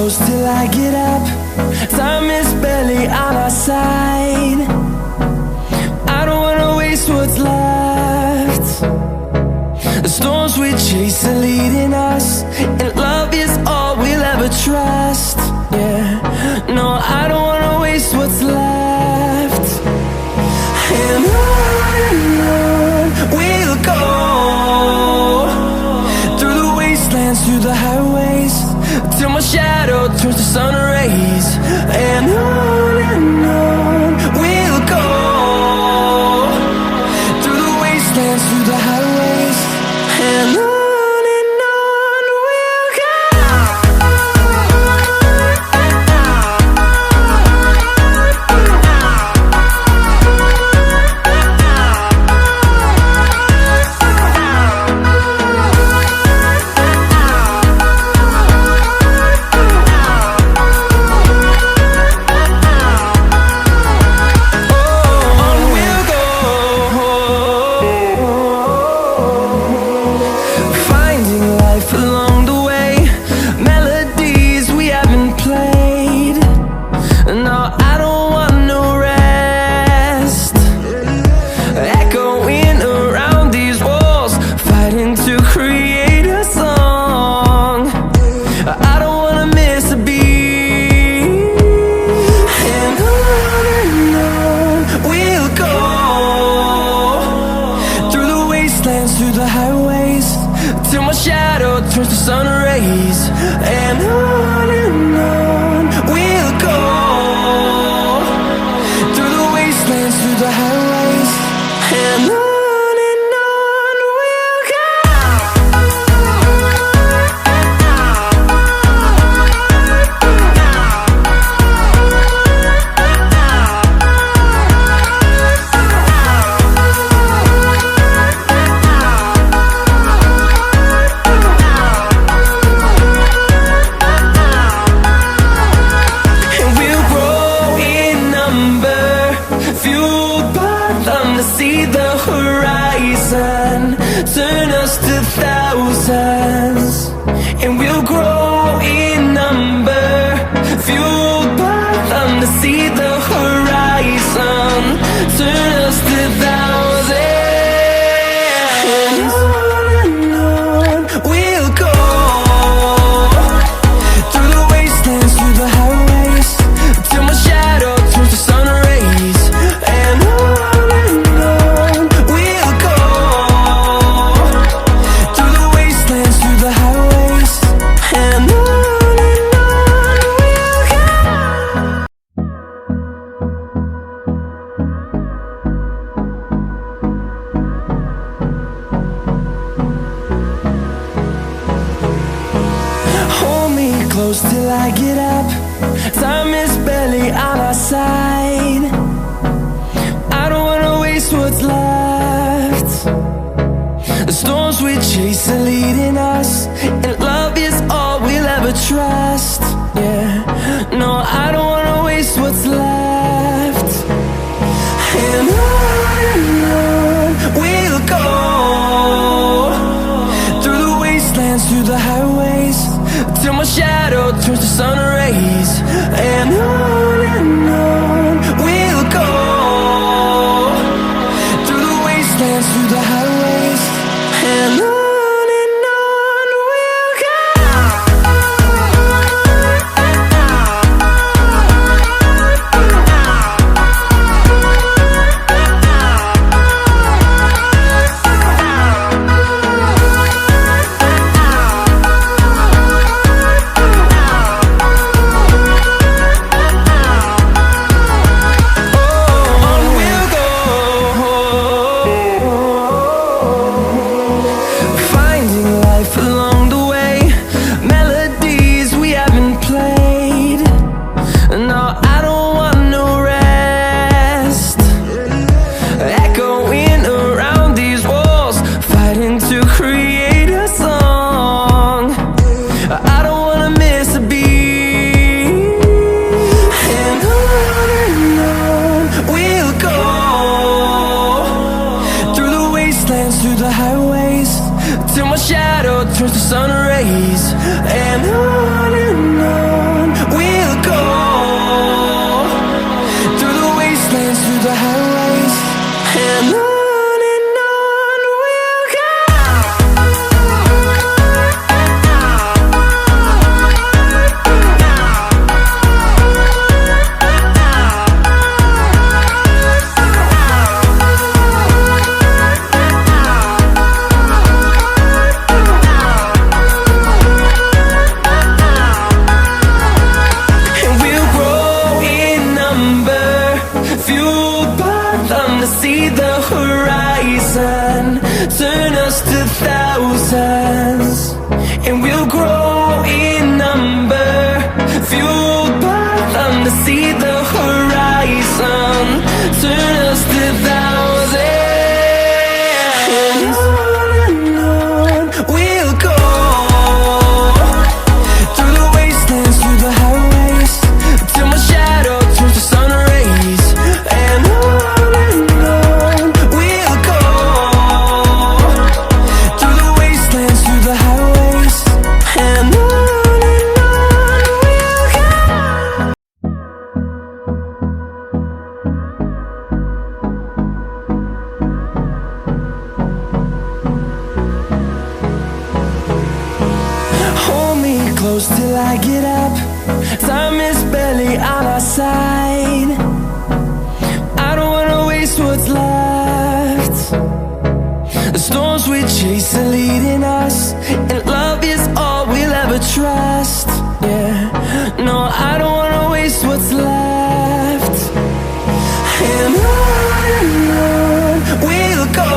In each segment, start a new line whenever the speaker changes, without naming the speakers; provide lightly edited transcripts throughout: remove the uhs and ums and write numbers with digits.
close till I get up. Time is barely on our side. I don't wanna waste what's left. The storms we chase are leading us, and love is all we'll ever trust. Yeah, no, I don't wanna waste what's left. And on we'll go, through the wastelands, through the highways, till my shadow turns to sun rays. And on we'll go, through the wastelands, through the highways, and on we'll go. Through the highways, till my shadow turns to sun rays. And on we'll go, through the wastelands, through the highways, and on we'll go. See the horizon, turn us to thousands, and we'll grow in number, fueled by them to see the horizon, turn us to thousands. And on we'll go, through the wastelands, through the highways, till my shadow turns to sun rays. And close till I get up. Time is barely on our side. I don't wanna waste what's left. The storms we chase are leading us, and love is all we'll ever trust. Yeah, no, I don't wanna waste what's left. And on we'll go, through the wastelands, through the highways, till my shadow turns to sun rays. And number, fueled by them to see the horizon. Turn us to thousands, and we'll grow in number, fueled by them to see the horizon. Turn us to thousands, and on we'll go, through the wastelands, through the highways, till my shadow turns to sun rays. And on we'll go, through the wastelands, through the highways, and on we'll go. Hold me close till I get up. Time is barely on our side. I don't wanna waste what's left. The storms we chase are leading us, and love is all we'll ever trust. Yeah, no, I don't wanna waste what's left. And on we'll go,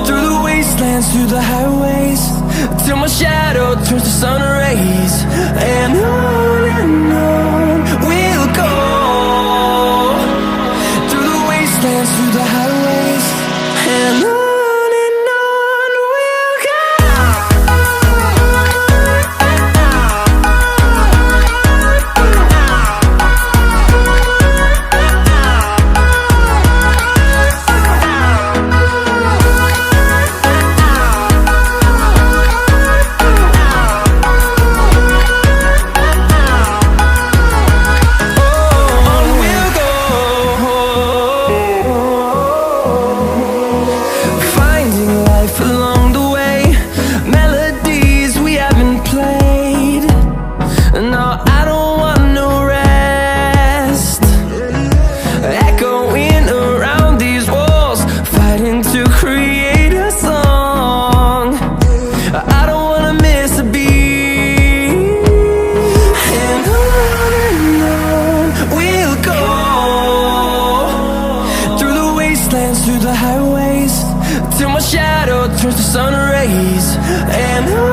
through the wastelands, through the highways, till my shadow turns to sun rays. And on we'll go, through the wastelands, through the highways, and on we'll go. On we'll go, finding life along the way, melodies we haven't played. No, I don't want no rest, echoing around these walls, fighting to create a song. I don't wanna miss a beat. And on we'll go, through the wastelands, through the highways, till my shadow turns to sun rays. And on